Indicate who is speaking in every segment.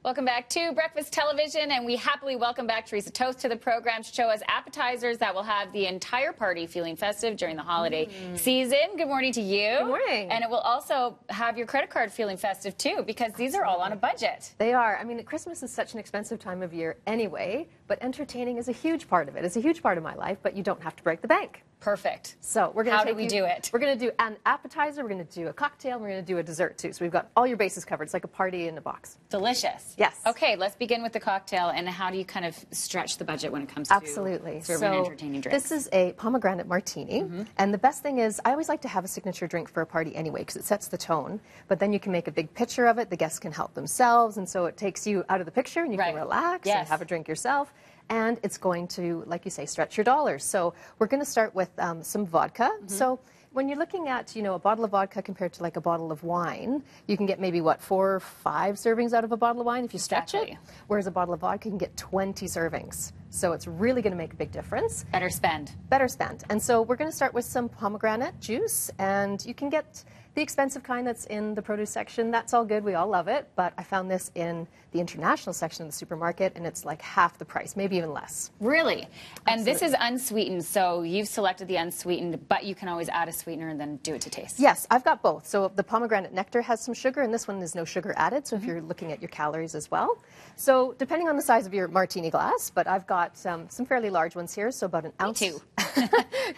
Speaker 1: Welcome back to Breakfast Television, and we happily welcome back Theresa Toth to the program to show us appetizers that will have the entire party feeling festive during the holiday season. Good morning to you.
Speaker 2: Good morning.
Speaker 1: And it will also have your credit card feeling festive too, because these are all on a budget.
Speaker 2: They are. I mean, Christmas is such an expensive time of year anyway, but entertaining is a huge part of it. It's a huge part of my life, but you don't have to break the bank.
Speaker 1: Perfect.
Speaker 2: So we're going to
Speaker 1: How do we do it?
Speaker 2: We're going to do an appetizer, we're going to do a cocktail, and we're going to do a dessert too. So we've got all your bases covered. It's like a party in a box.
Speaker 1: Delicious.
Speaker 2: Yes.
Speaker 1: Okay, let's begin with the cocktail. And how do you kind of stretch the budget when it comes to serving an entertaining drink?
Speaker 2: This is a pomegranate martini. And the best thing is, I always like to have a signature drink for a party anyway, because it sets the tone. But then you can make a big picture of it. The guests can help themselves. And so it takes you out of the picture, and you can relax and have a drink yourself. And it's going to, like you say, stretch your dollars. So we're going to start with some vodka. So when you're looking at, a bottle of vodka compared to like a bottle of wine, you can get maybe, 4 or 5 servings out of a bottle of wine if you stretch it. Whereas a bottle of vodka can get 20 servings. So it's really going to make a big difference.
Speaker 1: Better spend.
Speaker 2: Better spend. And so we're going to start with some pomegranate juice. And you can get the expensive kind that's in the produce section. That's all good. We all love it. But I found this in the international section of the supermarket, and it's like half the price, maybe even less.
Speaker 1: Really? And
Speaker 2: Absolutely.
Speaker 1: this is unsweetened, so you've selected the unsweetened, but you can always add a sweetener and then do it to taste.
Speaker 2: Yes, I've got both. So the pomegranate nectar has some sugar, and this one is no sugar added, so if you're looking at your calories as well. So depending on the size of your martini glass, but I've got some fairly large ones here, so about an ounce.
Speaker 1: Me too.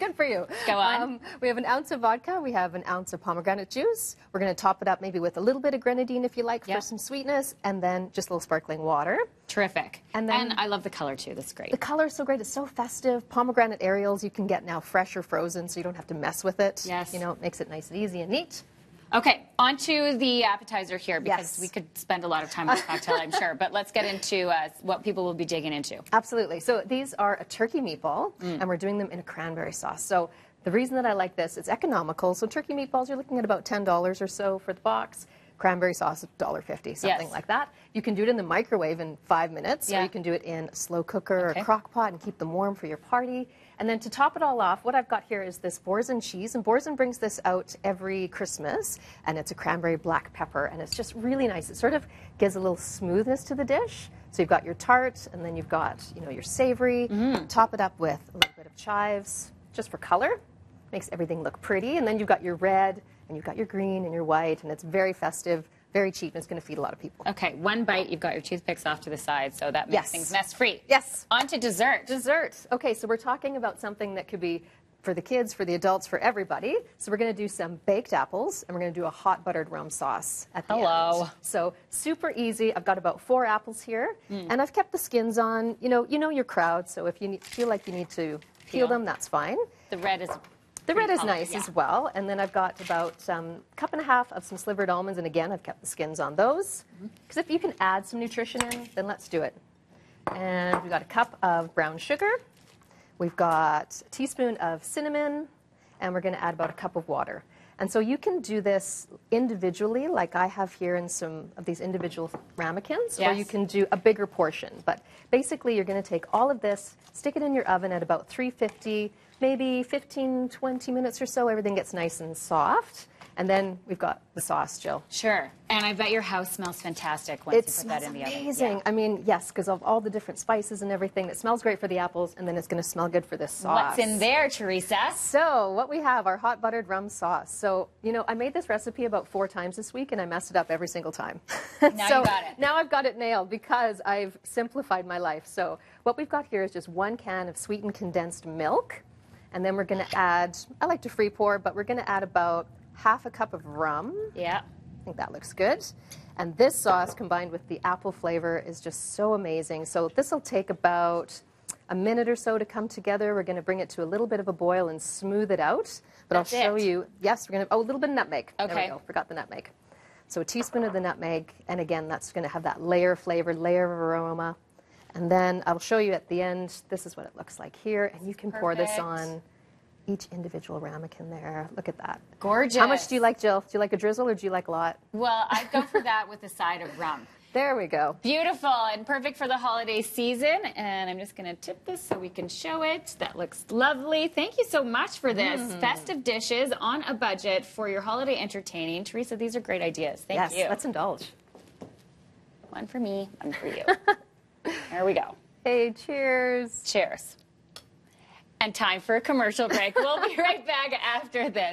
Speaker 2: Good for you.
Speaker 1: Go on.
Speaker 2: We have an ounce of vodka. We have an ounce of pomegranate juice. We're going to top it up maybe with a little bit of grenadine if you like for some sweetness, and then just a little sparkling water.
Speaker 1: Terrific.
Speaker 2: And then
Speaker 1: I love the color too. That's great.
Speaker 2: The color is so great. It's so festive. Pomegranate Ariels you can get now fresh or frozen, so you don't have to mess with it.
Speaker 1: Yes.
Speaker 2: It makes it nice and easy and neat.
Speaker 1: Okay, on to the appetizer here, because we could spend a lot of time on the cocktail, I'm sure. But let's get into what people will be digging into.
Speaker 2: Absolutely. So these are a turkey meatball, and we're doing them in a cranberry sauce. So the reason that I like this, it's economical. So turkey meatballs, you're looking at about $10 or so for the box. Cranberry sauce, $1.50, something like that. You can do it in the microwave in 5 minutes, or you can do it in a slow cooker or a crock pot and keep them warm for your party. And then to top it all off, what I've got here is this Boursin cheese, and Boursin brings this out every Christmas, and it's a cranberry black pepper, and it's just really nice. It sort of gives a little smoothness to the dish. So you've got your tart, and then you've got, your savory. Top it up with a little bit of chives, just for color. Makes everything look pretty. And then you've got your red, and you've got your green and your white, and it's very festive, very cheap, and it's going to feed a lot of people.
Speaker 1: Okay, one bite, you've got your toothpicks off to the side, so that makes things mess-free.
Speaker 2: Yes.
Speaker 1: On to dessert.
Speaker 2: Dessert. Okay, so we're talking about something that could be for the kids, for the adults, for everybody. So we're going to do some baked apples, and we're going to do a hot buttered rum sauce at the end. So super easy. I've got about 4 apples here, and I've kept the skins on. You know your crowd, so if you feel like you need to peel them, that's fine.
Speaker 1: The red is
Speaker 2: nice as well. And then I've got about a cup and a half of some slivered almonds. And again, I've kept the skins on those. Because if you can add some nutrition in, then let's do it. And we've got a cup of brown sugar. We've got a teaspoon of cinnamon. And we're going to add about a cup of water. And so you can do this individually, like I have here in some of these individual ramekins, or you can do a bigger portion. But basically, you're going to take all of this, stick it in your oven at about 350, maybe 15, 20 minutes or so. Everything gets nice and soft. And then we've got the sauce, Jill.
Speaker 1: Sure. And I bet your house smells fantastic once you put that in the oven.
Speaker 2: It's amazing. I mean, yes, because of all the different spices and everything. It smells great for the apples, and then it's going to smell good for this sauce.
Speaker 1: What's in there, Theresa?
Speaker 2: So what we have, our hot buttered rum sauce. So, I made this recipe about 4 times this week, and I messed it up every single time.
Speaker 1: Now you got it.
Speaker 2: Now I've got it nailed because I've simplified my life. So what we've got here is just 1 can of sweetened condensed milk. And then we're going to add, I like to free pour, but we're going to add about half a cup of rum.
Speaker 1: Yeah.
Speaker 2: I think that looks good. And this sauce combined with the apple flavor is just so amazing. So this will take about a minute or so to come together. We're going to bring it to a little bit of a boil and smooth it out. But I'll show you. Yes, we're going to, a little bit of nutmeg.
Speaker 1: Okay.
Speaker 2: There we go. Forgot the nutmeg. So a teaspoon of the nutmeg. And again, that's going to have that layer flavor, layer of aroma. And then I'll show you at the end, this is what it looks like here. And you can pour this on each individual ramekin there. Look at that.
Speaker 1: Gorgeous.
Speaker 2: How much do you like, Jill? Do you like a drizzle or do you like a lot?
Speaker 1: Well, I'd go for that with a side of rum.
Speaker 2: There we go.
Speaker 1: Beautiful and perfect for the holiday season. And I'm just going to tip this so we can show it. That looks lovely. Thank you so much for this. Festive dishes on a budget for your holiday entertaining. Theresa, these are great ideas. Thank you.
Speaker 2: Yes, let's indulge.
Speaker 1: One for me, one for you. There we go.
Speaker 2: Hey, cheers.
Speaker 1: Cheers. And time for a commercial break. We'll be right back after this.